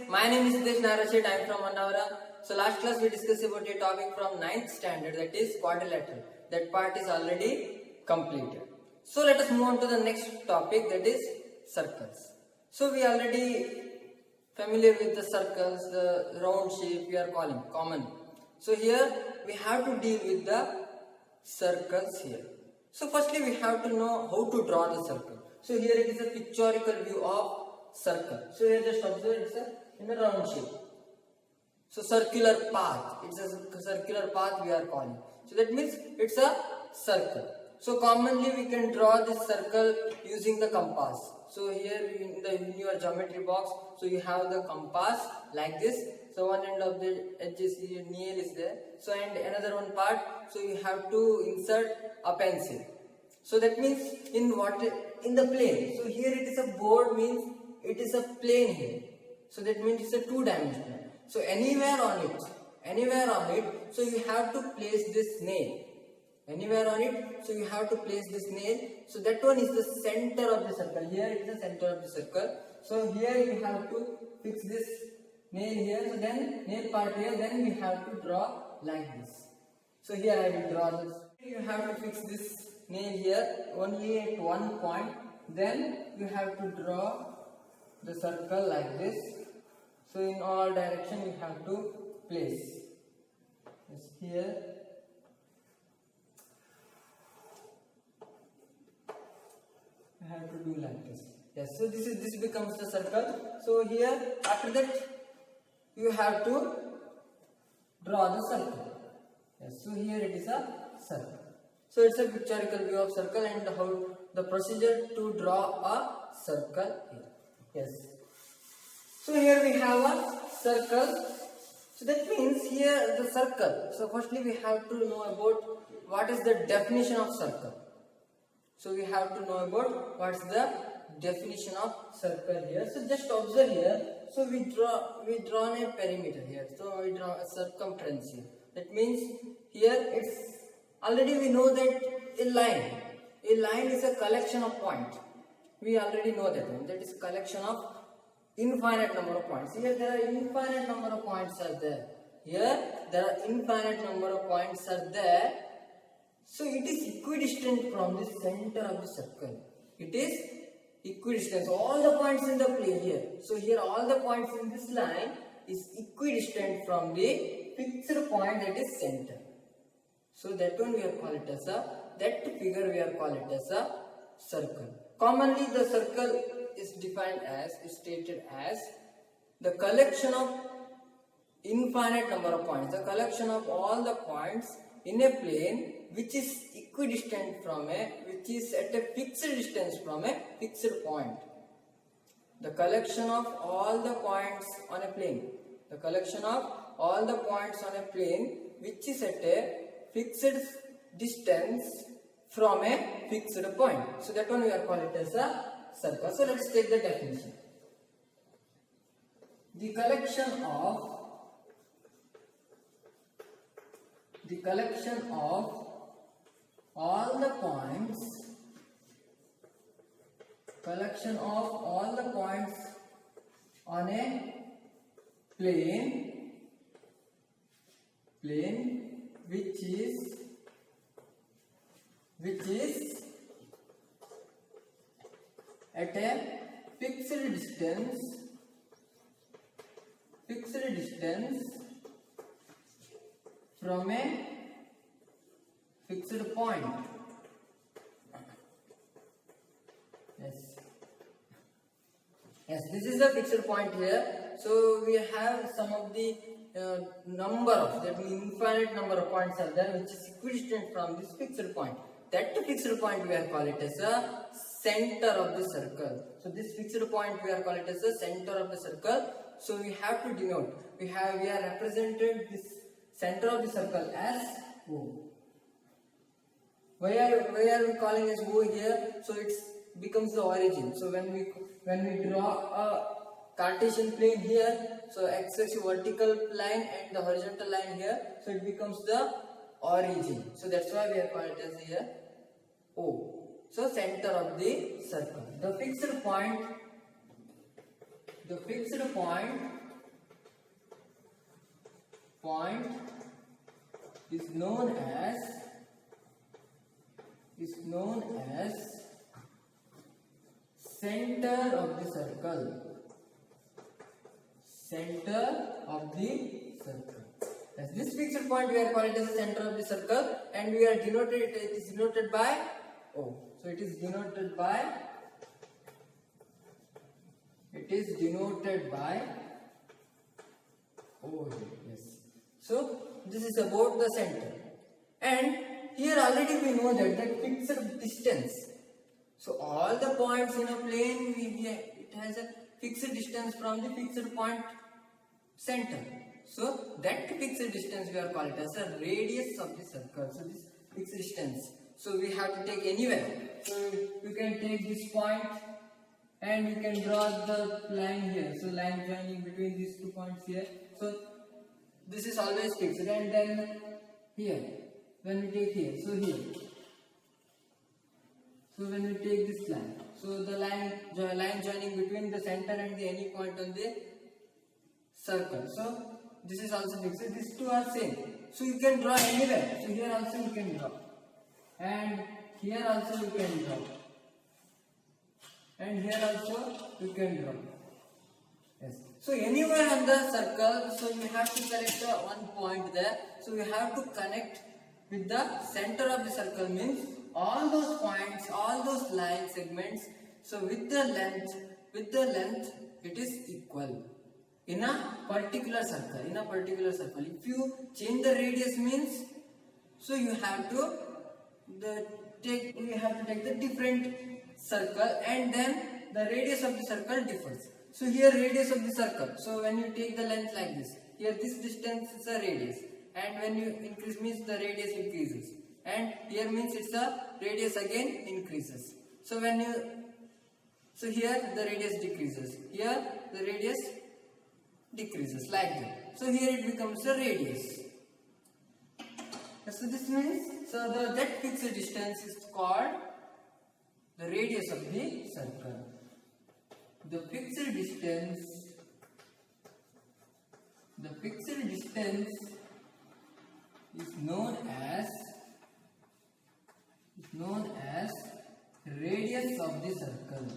my name is Siddesh Narashit. I am from Mandavara. So last class we discussed about a topic from 9th standard, that is quadrilateral. That part is already completed. So let us move on to the next topic, that is circles. So we already familiar with the circles, the round shape we are calling common. So here we have to deal with the circles here. So firstly we have to know how to draw the circle. So here it is a pictorial view of circle. So here just observe it's in a round shape. So circular path, it's a circular path we are calling. So that means it's a circle. So commonly we can draw this circle using the compass. So here in your geometry box, so you have the compass like this. So one end of the edge is here, nail is there. So and another one part, so you have to insert a pencil. So that means in the plane. So here it is a board, means it is a plane here. So that means it's a two-dimensional. So anywhere on it, so you have to place this nail. Anywhere on it, so you have to place this nail. So that one is the center of the circle. Here it is the center of the circle. So here you have to fix this nail here. So then nail part here, then we have to draw like this. So here I will draw this. You have to fix this nail here only at one point. Then you have to draw the circle like this. So in all direction you have to place. Yes, here. You have to do like this. Yes, so this becomes the circle. So here after that you have to draw the circle. Yes, so here it is a circle. So it's a pictorial view of circle and how the procedure to draw a circle here. Yes. So here we have a circle. So that means here the circle. So firstly we have to know about what is the definition of circle. So we have to know about what's the definition of circle here. So just observe here. So we draw a perimeter here. So we draw a circumference here. That means here it's already we know that a line is a collection of points. We already know that one. That is collection of infinite number of points. Here there are infinite number of points are there. Here there are infinite number of points are there. So it is equidistant from the center of the circle. It is equidistant. So all the points in the plane here. So here all the points in this line is equidistant from the fixed point, that is center. So that one we are call it as that figure we are call it as a circle. Commonly the circle is defined as, is stated as the collection of infinite number of points. The collection of all the points in a plane which is equidistant from which is at a fixed distance from a fixed point. The collection of all the points on a plane. The collection of all the points on a plane which is at a fixed distance from a fixed point. So that one we are call it as a circle. So let's take the definition. The collection of all the points on a plane which is at a fixed distance from a fixed point. Yes, this is the fixed point here. So we have some of the number of, that means infinite number of points are there which is equidistant from this fixed point. That fixed point we are call it as a center of the circle. So this fixed point we are call it as the center of the circle. So we have to denote. We are represented this center of the circle as O. Why are we calling as O here? So it becomes the origin. So when we draw a Cartesian plane here, so x-axis vertical line and the horizontal line here, so it becomes the origin. So that's why we are called it as here O. So center of the circle. The fixed point point is known as center of the circle. Center of the circle. As this fixed point we are calling it as the center of the circle, and we are denoted. It is denoted by O. So it is denoted by. O. Yes. So this is about the center, and here already we know that fixed distance. So all the points in a plane, it has a fixed distance from the fixed point center. So that fixed distance we are called as a radius of the circle. So this fixed distance. So we have to take anywhere. So you can take this point and you can draw the line here. So line joining between these 2 points here. So this is always fixed, and then here when we take here, so here. So when we take this line, so the line joining between the center and any point on the circle. So this is also fixed. These two are same. So you can draw anywhere. So here also you can draw, and here also you can draw, and here also you can draw. Yes. So anywhere on the circle, so you have to select one point there. So you have to connect with the center of the circle, means all those points, all those line segments. So with the length, it is equal in a particular circle. If you change the radius, means so you have to take the different circle, and then the radius of the circle differs. So here radius of the circle. So when you take the length like this, here this distance is a radius, and when you increase means the radius increases, and here means it's a radius again increases. So here the radius decreases, here the radius decreases, like that. So here it becomes a radius. So this means that fixed distance is called the radius of the circle. The fixed distance is known as radius of the circle.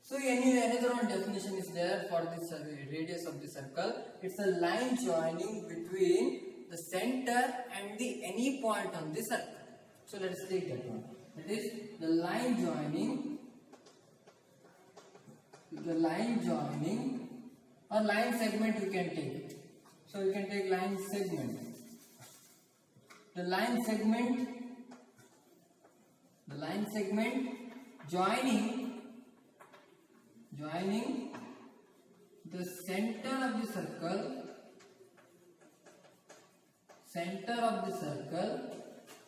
So another one definition is there for this radius of the circle. It's a line joining between the center and any point on the circle. So let us take that one. That is the line joining or line segment you can take. So you can take line segment. The line segment joining the center of the circle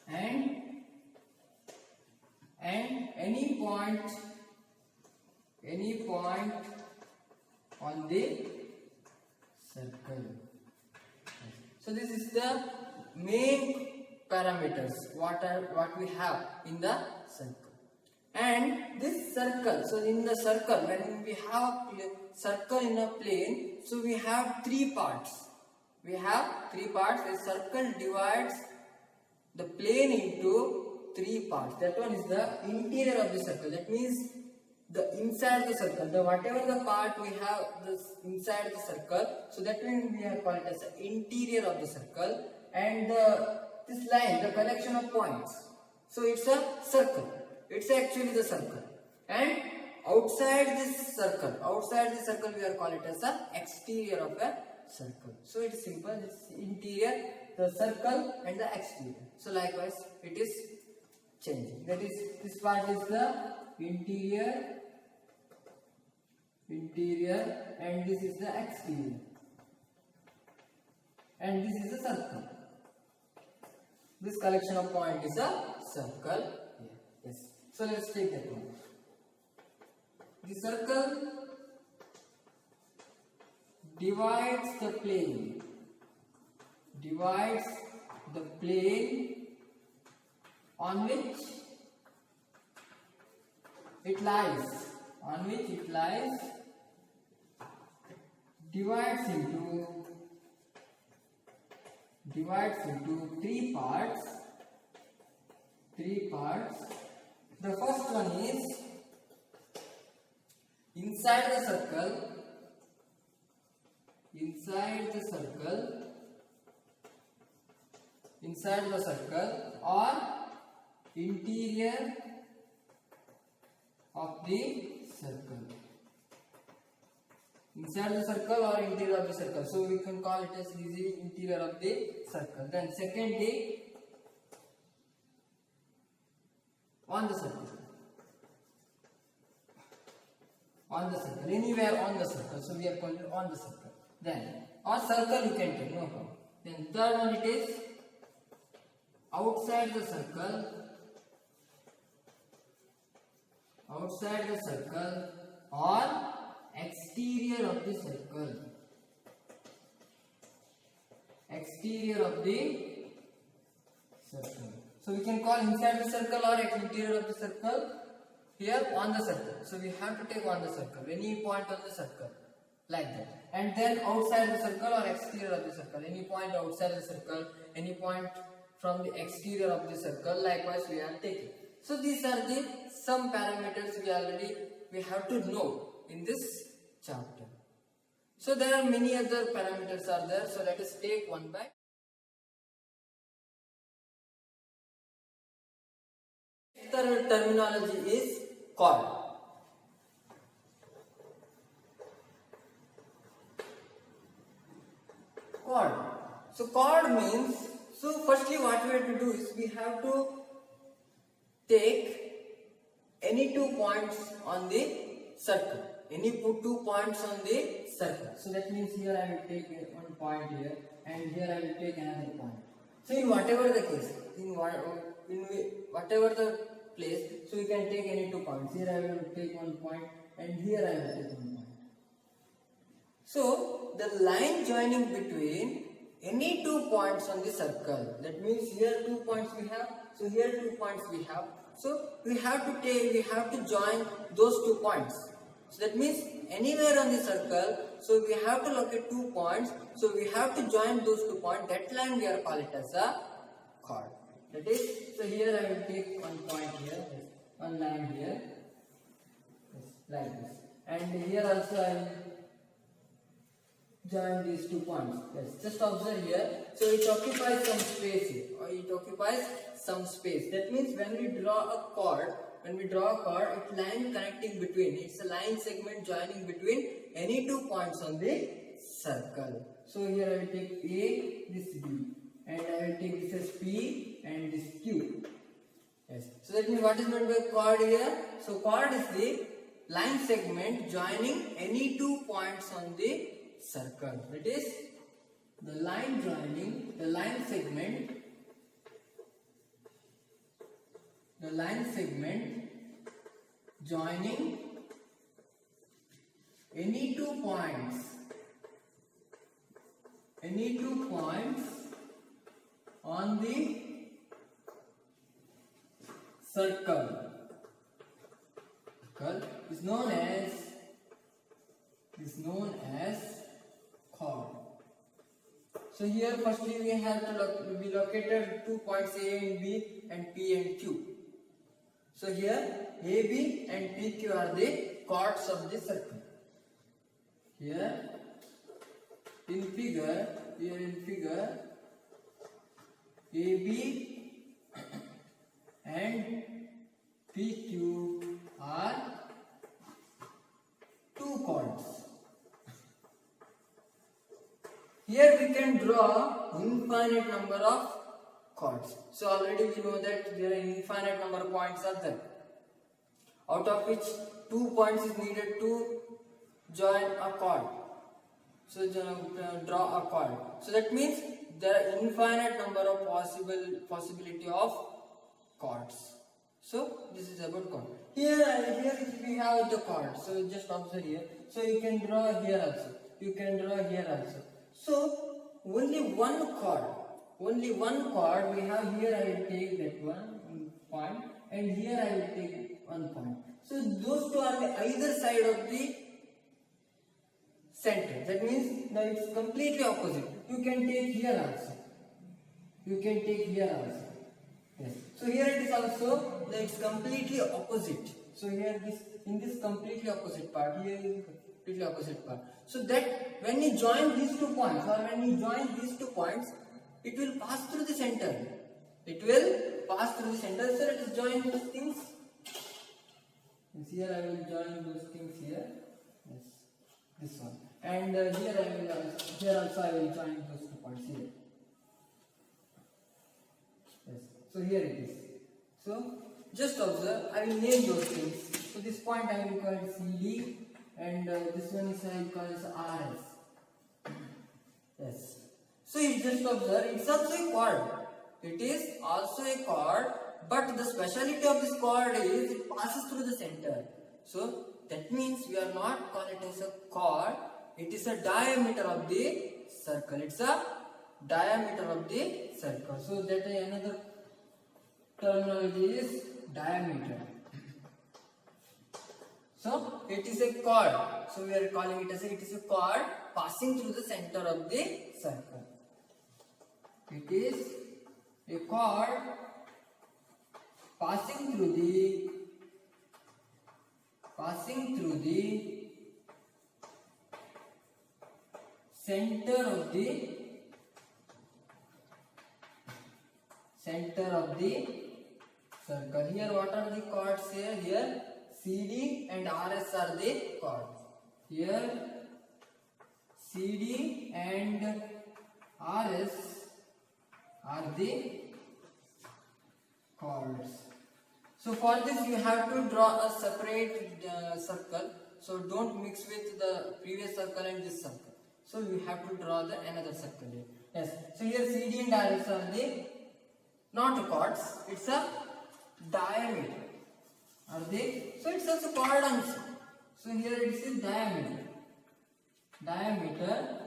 and any point on the circle. So this is the main parameters what we have in the circle. And this circle, so in the circle, when we have a circle in a plane, so we have 3 parts. A circle divides the plane into 3 parts. That one is the interior of the circle. That means the inside the circle, whatever the part we have this inside the circle, so that one we have called it as the interior of the circle. And this line, the collection of points, so it's a circle. It's actually the circle. And outside this circle we are calling it as the exterior of a circle. So it's simple. It's interior, the circle, and the exterior. So likewise it is changing. That is, this part is the interior, and this is the exterior, and this is the circle. This collection of points is a circle. Yes. So let's take that one. The circle divides the plane on which it lies, divides into three parts. The first one is inside the circle or interior of the circle. Inside the circle or interior of the circle. So we can call it as easily interior of the circle. Then secondly, on the circle, anywhere on the circle. So we are calling it on the circle. Then or circle you can take, no problem. Then third one, it is outside the circle or exterior of the circle. So we can call inside the circle or interior of the circle. Here on the circle. So we have to take on the circle, any point on the circle, like that. And then outside the circle or exterior of the circle, any point outside the circle, any point from the exterior of the circle, likewise we are taking. So these are the some parameters we have to know in this chapter. So there are many other parameters are there. So let us take one by. The terminology is chord. So chord means, so firstly what we have to do is we have to take any 2 points on the circle. So that means here I will take one point here and here I will take another point. So in whatever the case, in whatever the place, so you can take any 2 points. Here I will take 1 point and here I will take 1 point. So the line joining between any 2 points on the circle, that means here 2 points we have, so here 2 points we have. So we have to join those 2 points. So that means anywhere on the circle, so we have to locate 2 points. So we have to join those 2 points. That line we are calling it as a chord. That is, so here I will take 1 point here, one line here, like this, and here also I will join these 2 points. Yes, just observe here. So it occupies some space here, That means when we draw a chord, it line connecting between. It's a line segment joining between any 2 points on the circle. So here I will take A, this B, and I will take this as P and this Q. Yes. So that means what is meant by chord here? So chord is the line segment joining any 2 points on the circle. That is the line segment joining any 2 points on the circle is known as chord. So here firstly we have to located 2 points A and B and P and Q. So here A, B and P, Q are the chords of the circle. Here in figure A, B and P, Q are 2 chords. Here we can draw infinite number of chords. So already we know that there are infinite number of points are there, out of which 2 points is needed to join a chord. So draw a chord. So that means there are infinite number of possibility of chords. So this is about chord. Here we have the chord. So just observe here. So you can draw here also. So only one chord we have. Here I will take that one point and here I will take 1 point. So those two are the either side of the center. That means now it's completely opposite. You can take here also. You can take here also. Yes. So here it is also it's completely opposite. So here this in this completely opposite part, here is completely opposite part. So that when you join these 2 points or when you join these 2 points, it will pass through the center. It will pass through the center. So let us join those things. Yes, here I will join those things here. Yes, this one. And here also I will join those 2 points here. Yes. So here it is. So just observe. I will name those things. So this point I will call it CD, and this one is I will call it RS. Yes. So you just observe. It's also a chord. It is also a chord, but the speciality of this chord is it passes through the center. So that means we are not calling it as a chord. It is a diameter of the circle. It's a diameter of the circle. So that another terminology is diameter. So it is a chord. So we are calling it as it is a chord passing through the center of the circle. It is a chord passing through the center of the circle. Here what are the chords here? Here CD and RS are the chords. Here CD and RS are the chords. So for this you have to draw a separate circle. So don't mix with the previous circle and this circle. So you have to draw the another circle here. Yes. So here CD and RS are the not chords. It's a diameter. Are they? So it's also chord also. So here it is diameter. Diameter.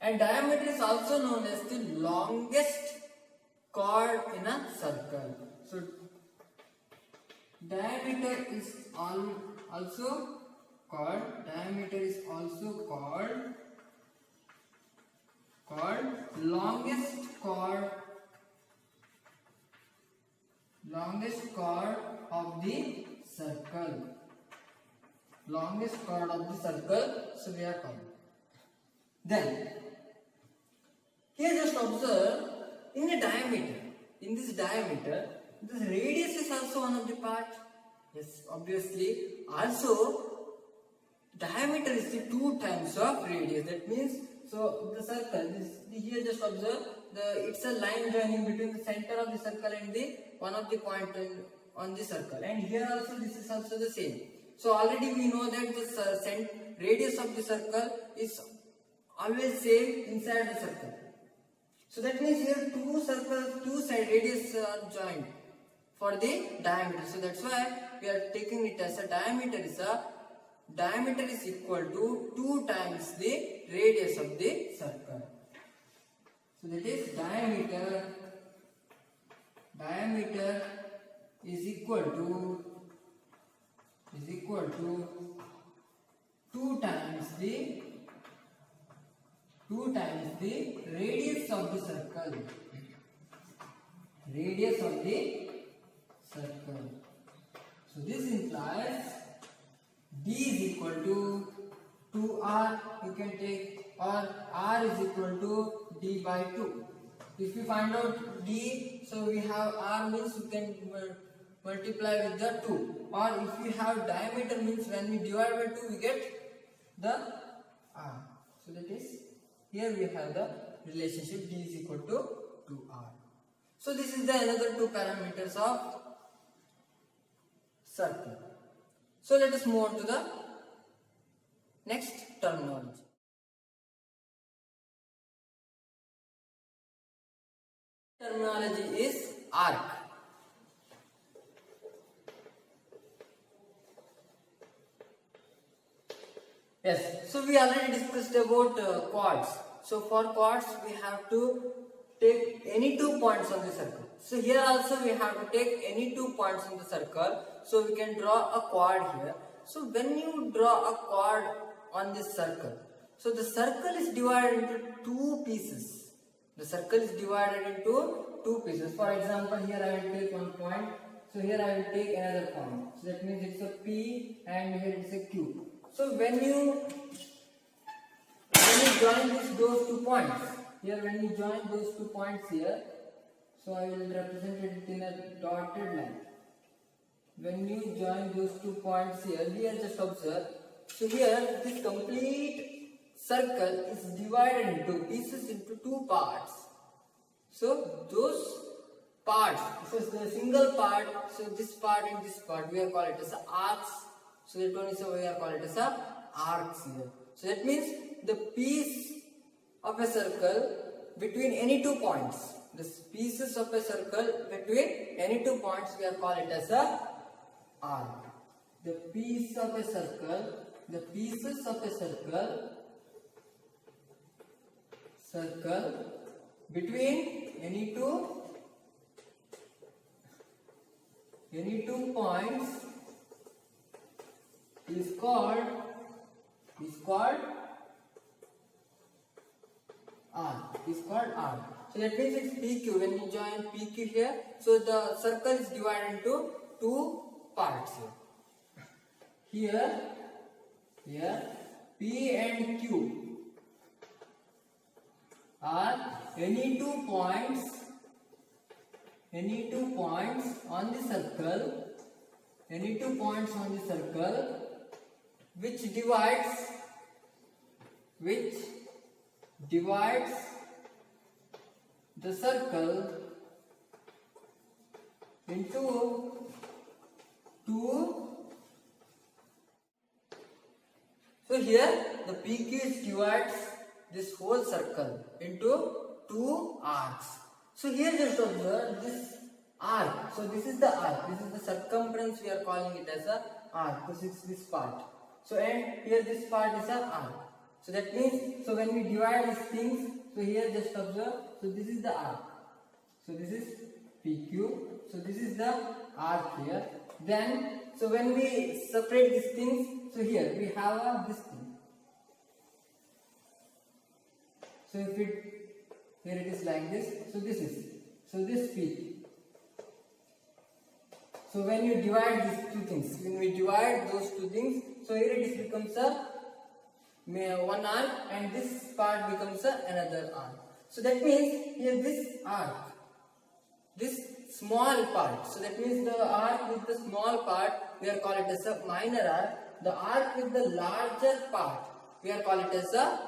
And diameter is also known as the longest chord in a circle. So diameter is also called longest chord of the circle. Longest chord of the circle. So we are calling. Then here just observe in this diameter, this radius is also one of the part. Yes, obviously. Also, diameter is the 2 times of radius. That means, so the circle, here just observe, it's a line joining between the center of the circle and the one of the point on the circle. And here also this is also the same. So already we know that the radius of the circle is always same inside the circle. So that means here two side radius are joined for the diameter. So that's why we are taking it as a diameter is equal to 2 times the radius of the circle. So that is diameter is equal to 2 times the radius of the circle. So this implies D is equal to 2R, you can take, or R is equal to D by 2. If you find out D, so we have R means you can multiply with the 2. Or if you have diameter means when we divide by 2 we get the R. So that is, here we have the relationship D is equal to 2R. So this is the another 2 parameters of circle. So let us move on to the next terminology. Terminology is arc. Yes, so we already discussed about chords. So for chords we have to take any 2 points on the circle. So here also we have to take any 2 points in the circle. So we can draw a chord here. So when you draw a chord on this circle, So the circle is divided into two pieces. The circle is divided into two pieces. For example, here I will take one point. So here I will take another point. So that means it's a P and here it's a Q. So when you join those 2 points, here when you join those 2 points here, so I will represent it in a dotted line. When you join those 2 points here just observe. So here this complete circle is divided into pieces into 2 parts. So those parts, this is the single part, so this part and this part we are called it as arcs. So that one is we are called it as arcs here. So that means the piece of a circle between any 2 points, the pieces of a circle between any 2 points we are called it as a arc. The piece of a circle, the pieces of a circle between any two points is called arc. So that means it's PQ. When you join PQ here, so the circle is divided into 2 parts here. Here P and Q are any two points on the circle, which divides the circle into 2. So here the PQ divides this whole circle into 2 arcs. So here just observe this arc. So this is the arc. This is the circumference. We are calling it as a arc. This is this part. So and here this part is an arc. So that means, so when we divide these things, so here just observe. So this is the arc. So this is PQ. So this is the arc here. Then, so when we separate these things, so here we have this thing. So if here it is like this. So this P. So when you divide these 2 things, when we divide those 2 things, so here it becomes one arc and this part becomes another arc. So that means here this arc, this small part, so that means the arc with the small part we are call it as a minor arc. The arc with the larger part we are call it as a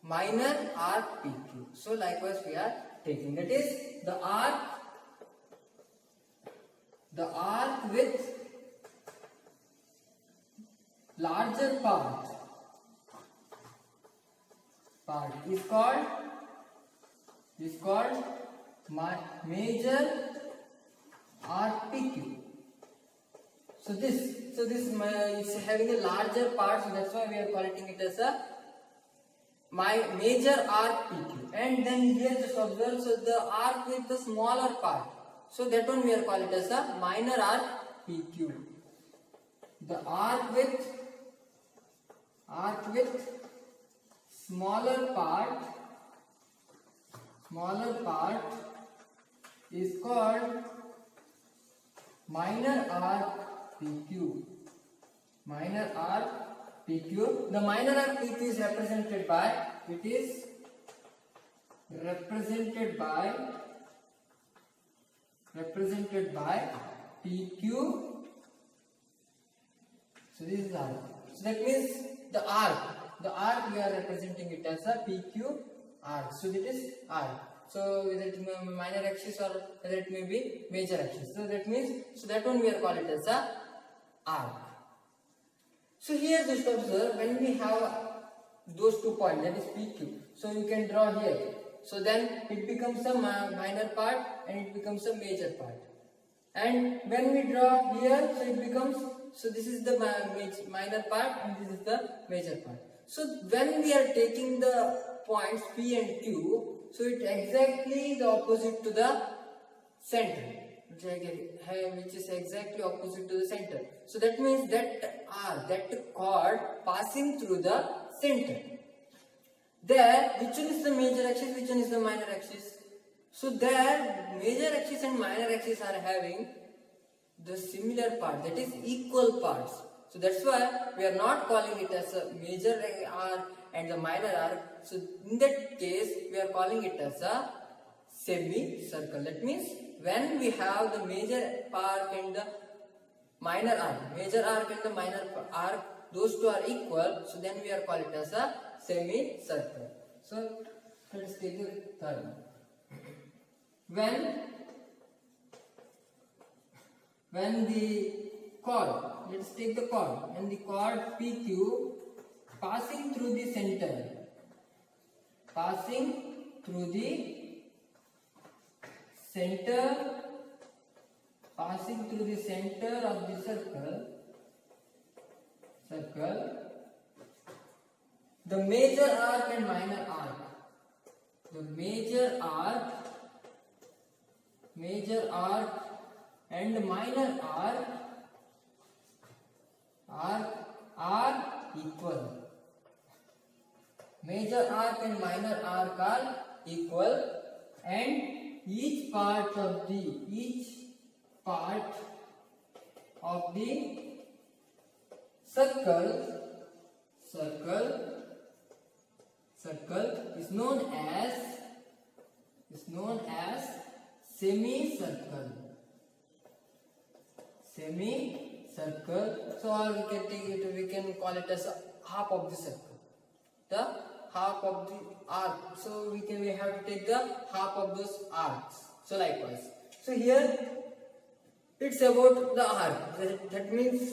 minor arc PQ. So likewise we are taking, that is the arc with larger part is called major arc PQ. So this is having a larger part, so that's why we are calling it as a major arc PQ. And then here just observe, so the arc with the smaller part, so that one we are calling it as a minor arc PQ. The arc with smaller part is called minor arc PQ. Minor arc PQ. The minor arc PQ is represented by, PQ. So this is arc. So that means the arc we are representing it as a PQ arc. So that is arc. So whether it may be minor axis or whether it may be major axis. So that means, so that one we are calling it as a arc. So here just observe, when we have those 2 points, that is PQ. So you can draw here. So then it becomes a minor part and it becomes a major part. And when we draw here, so it becomes, so this is the minor part and this is the major part. So when we are taking the points P and Q, so it exactly the opposite to the center, which is exactly opposite to the center. So that means that chord passing through the center. there which one is the major axis, which one is the minor axis? So there major axis and minor axis are having the similar part, that is equal parts. So that's why we are not calling it as a major arc and the minor arc. So in that case we are calling it as a semicircle. That means when we have the major arc and the minor arc, major arc and the minor arc, those two are equal, so then we are calling it as a semicircle. So let's take the third one. When the chord, let's take the chord, and the chord PQ passing through the center, passing through the center of the circle, the major arc and minor arc, the major arc and minor arc are equal. Major arc and minor arc are equal, and each part of the circle is known as semicircle. So or we can call it as a half of the circle, the half of the arc. So we have to take the half of those arcs. So likewise, so here it's about the arc. That means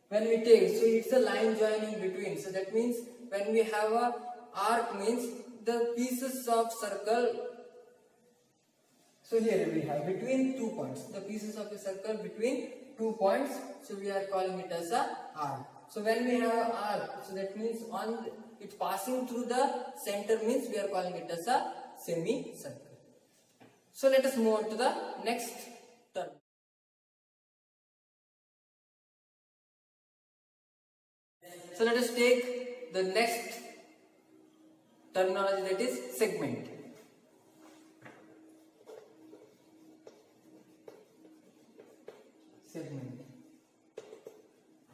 when we take, so it's a line joining between. So that means when we have a arc means the pieces of circle. So here we have between 2 points, the pieces of a circle between 2 points. So we are calling it as a arc. So when we have an arc, so that means on it passing through the center means we are calling it as a semicircle. So let us move on to the next term. So let us take the next terminology, that is segment.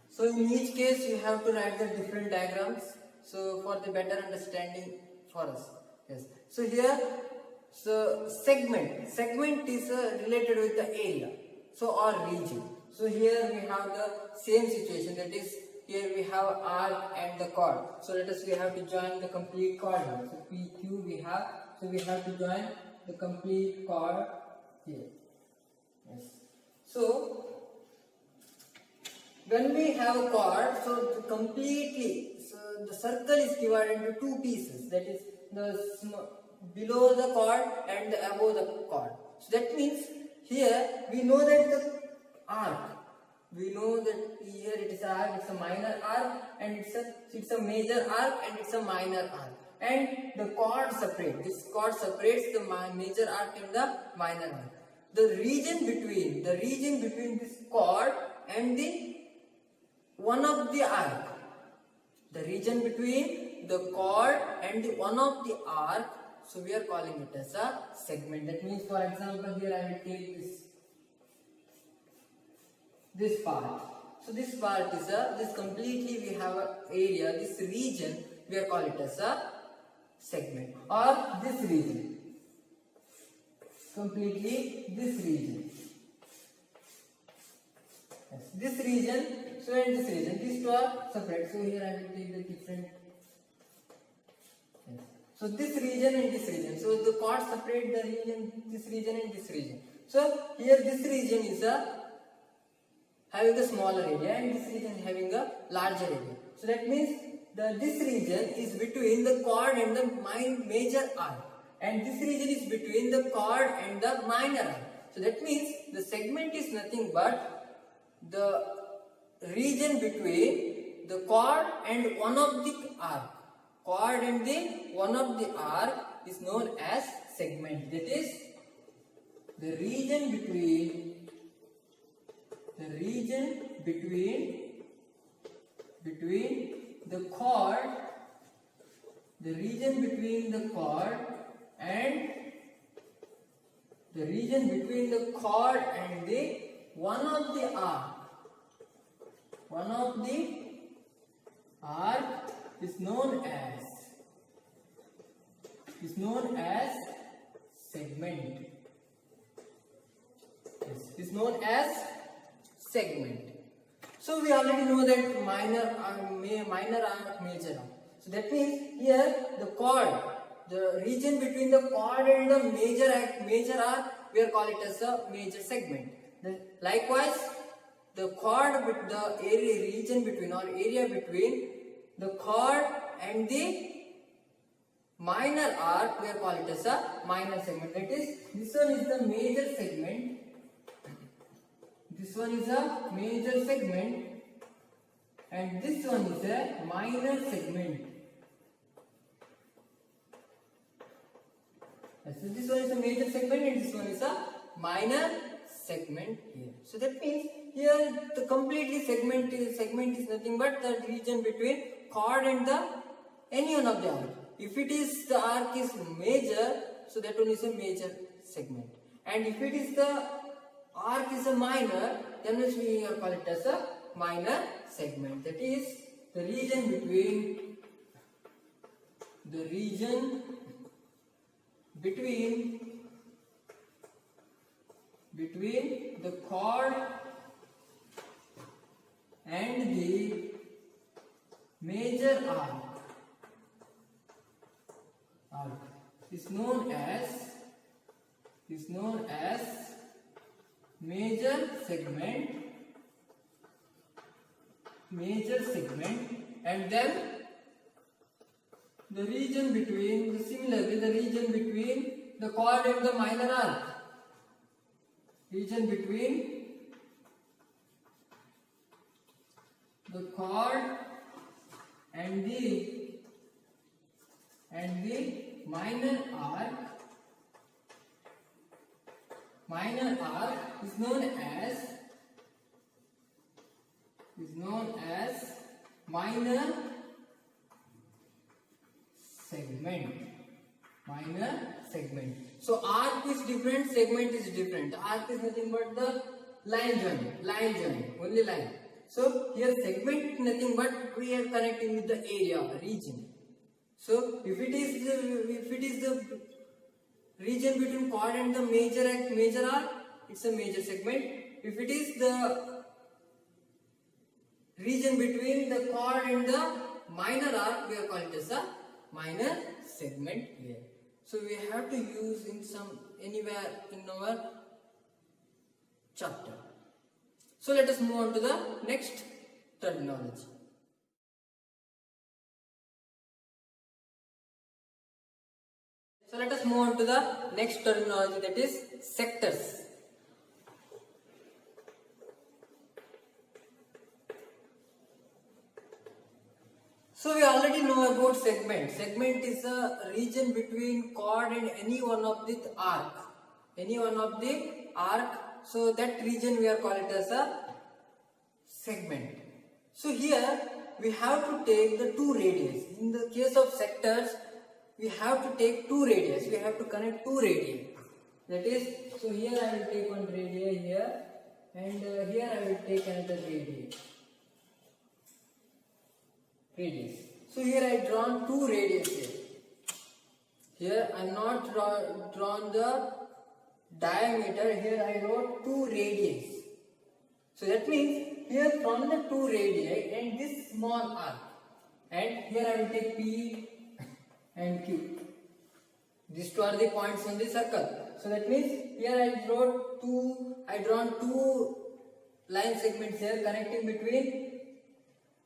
So in each case you have to write the different diagrams, so for the better understanding for us. Yes. So here, so segment is related with the area, so or region. So here we have the same situation, that is here we have arc and the chord. So we have to join the complete chord. So PQ we have, so we have to join the complete chord here. Yes. So when we have a chord, so the circle is divided into two pieces, that is the below the chord and above the chord. So that means here we know that the arc, we know that here it is arc, it's a minor arc, and it's a major arc and it's a minor arc, and the chord separates. This chord separates the major arc and the minor arc. The region between this chord and the one of the arc, the region between the chord and the one of the arc, so we are calling it as a segment. That means, for example, here I will take this part. So this part is this completely we have a area, this region we are calling it as a segment, or this region, completely this region. Yes, this region. So and this region, these two are separate. So here I will take the different. Yes. So this region and this region. So the chord separate the region, this region and this region. So here this region is having a smaller area, and this region is having a larger area. So that means this region is between the chord and the major arc, and this region is between the chord and the minor arc. So that means the segment is nothing but the region between the chord and one of the arc. Chord and the one of the arc is known as segment. That is the region between the chord the region between the chord and the one of the arc is known as segment. Yes, is known as segment. So we already know that minor arc, major arc. So that means here the region between the chord and the major arc, we are call it as a major segment. Likewise, the chord with the region between the chord and the minor arc, we are call it as a minor segment. That is, this one is the major segment. This one is a major segment, and this one is a minor segment. So this one is a major segment and this one is a minor segment here. So that means here the completely segment is nothing but the region between chord and the any one of the arc. If it is the arc is major, so that one is a major segment. And if it is the arc is a minor, then we call it as a minor segment. That is the region between the chord and the major arc is known as major segment, and then the region between the chord and the minor arc, region between the chord and the minor arc is known as minor segment. So arc is different, segment is different. Arc is nothing but the line joint, only line. So here segment is nothing but we are connecting with the area, region. So if it is the region between chord and the major arc, it's a major segment. If it is the region between the chord and the minor arc, we are calling it as a minor segment here. So we have to use anywhere in our chapter. So let us move on to the next terminology. So let us move on to the next terminology, that is sectors. So we already know about segment. Segment is a region between chord and any one of the arc. So that region we are calling it as a segment. So here we have to take the two radius. In the case of sectors, we have to take two radius. We have to connect two radii. That is, so here I will take one radii here, and here I will take another radius. So here I drawn two radius here. Here I am not drawn the diameter. Here I wrote two radius. So that means here from the two radii and this small arc, and here I will take P and Q. These two are the points on the circle. So that means here I drawn two line segments here connecting between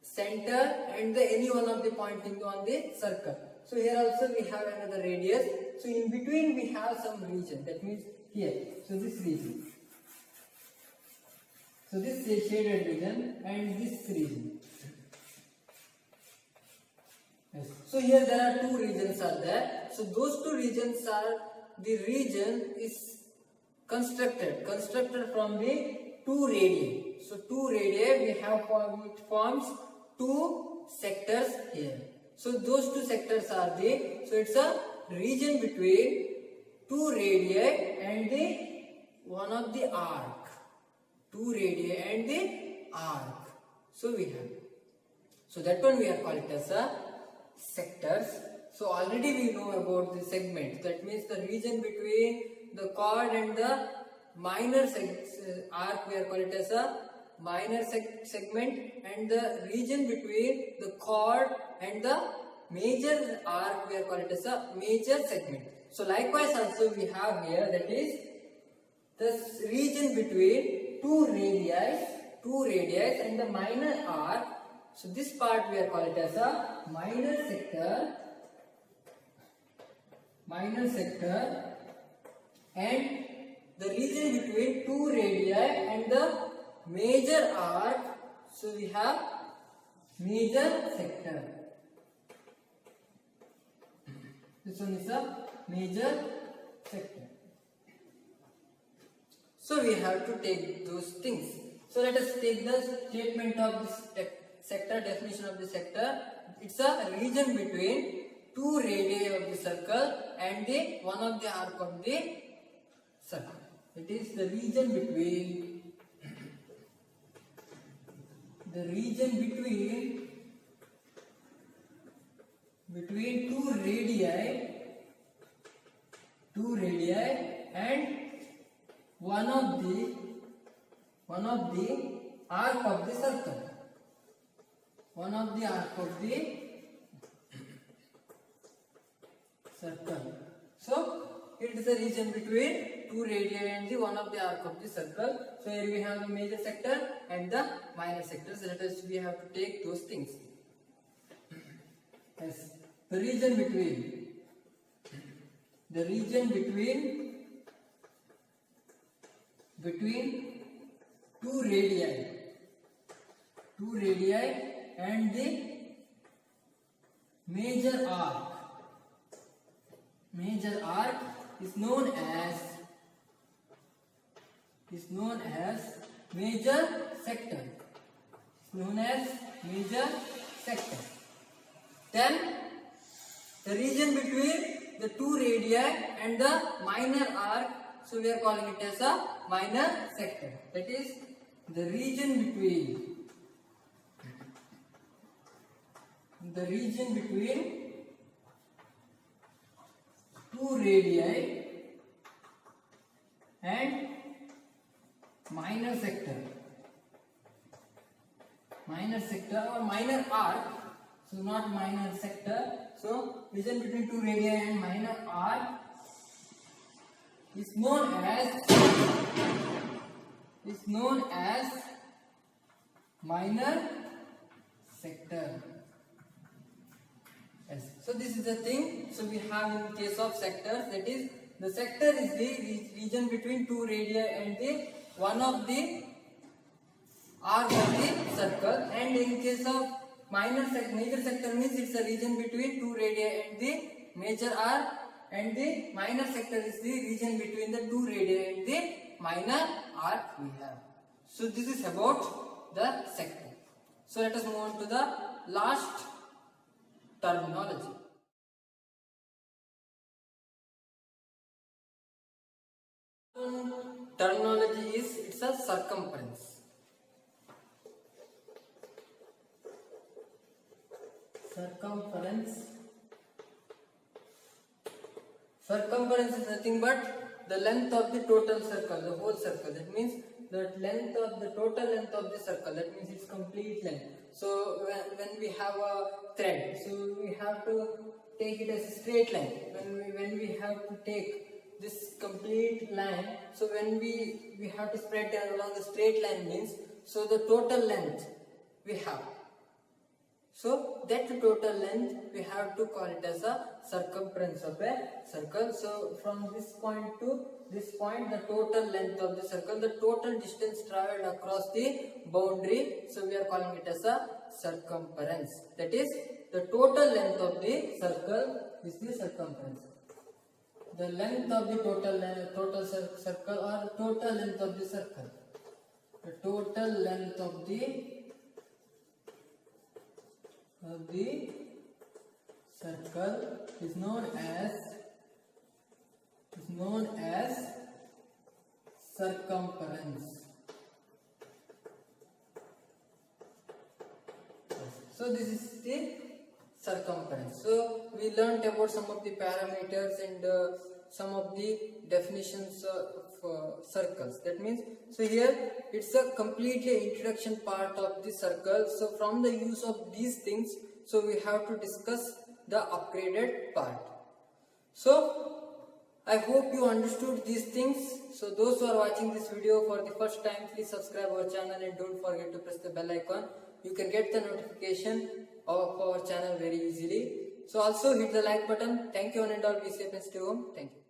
center and any one of the point on the circle. So here also we have another radius. So in between we have some region. That means here. So this region. So this is shaded region and this region. Yes. So here there are two regions are there. So those two regions are, the region is constructed from the two radii. So two radii we have, it forms two sectors here. So those two sectors are the, so it's a region between two radii and the one of the arc. Two radii and the arc. So we have. So that one we are called it as a sectors. So already we know about the segment. That means the region between the chord and the minor arc, we are called it as a minor segment, and the region between the chord and the major arc, we are called it as a major segment. So likewise also we have here, that is the region between two radii and the minor arc. So this part we are called it as a minor sector, and the region between two radii and the major arc. So we have major sector. This one is a major sector. So we have to take those things. So let us take the statement of this sector, definition of the sector. It's a region between two radii of the circle and the one of the arc of the circle. It is the region between two radii and one of the arc of the circle. One of the arc of the circle. So it is a region between two radii and the one of the arc of the circle. So here we have the major sector and the minor sector. So let us, we have to take those things. Yes, the region between two radii and the major arc. Major arc is known as major sector. Then the region between the two radii and the minor arc, so we are calling it as a minor sector. That is the region between two radii and minor sector or minor arc. So not minor sector. So region between two radii and minor arc is known as minor sector. Yes. So this is the thing. So we have in case of sectors, that is the sector is the region between two radii and the one of the arc of the circle, and in case of major sector means it's a region between two radii and the major arc, and the minor sector is the region between the two radii and the minor arc we have. So this is about the sector. So let us move on to the last terminology. Terminology is, it's a circumference. Circumference is nothing but the length of the total circle, the whole circle. That means the total length of the circle. That means its complete length. So when we have a thread, so we have to take it as a straight line. When we have to take this complete line, so when we have to spread it along the straight line means, so the total length we have. So that total length we have to call it as a circumference of a circle. So from this point to this point, the total length of the circle, the total distance traveled across the boundary, so we are calling it as a circumference. That is, the total length of the circle is the circumference. The length of the total circle, or total length of the circle. The total length of the circle is known as circumference. So this is the circumference. So we learned about some of the parameters and some of the definitions of circles. That means, so here it's a complete introduction part of the circle. So from the use of these things, so we have to discuss the upgraded part. So I hope you understood these things. So those who are watching this video for the first time, please subscribe our channel and don't forget to press the bell icon. You can get the notification of our channel very easily. So also hit the like button. Thank you one and all. Be safe and stay home. Thank you.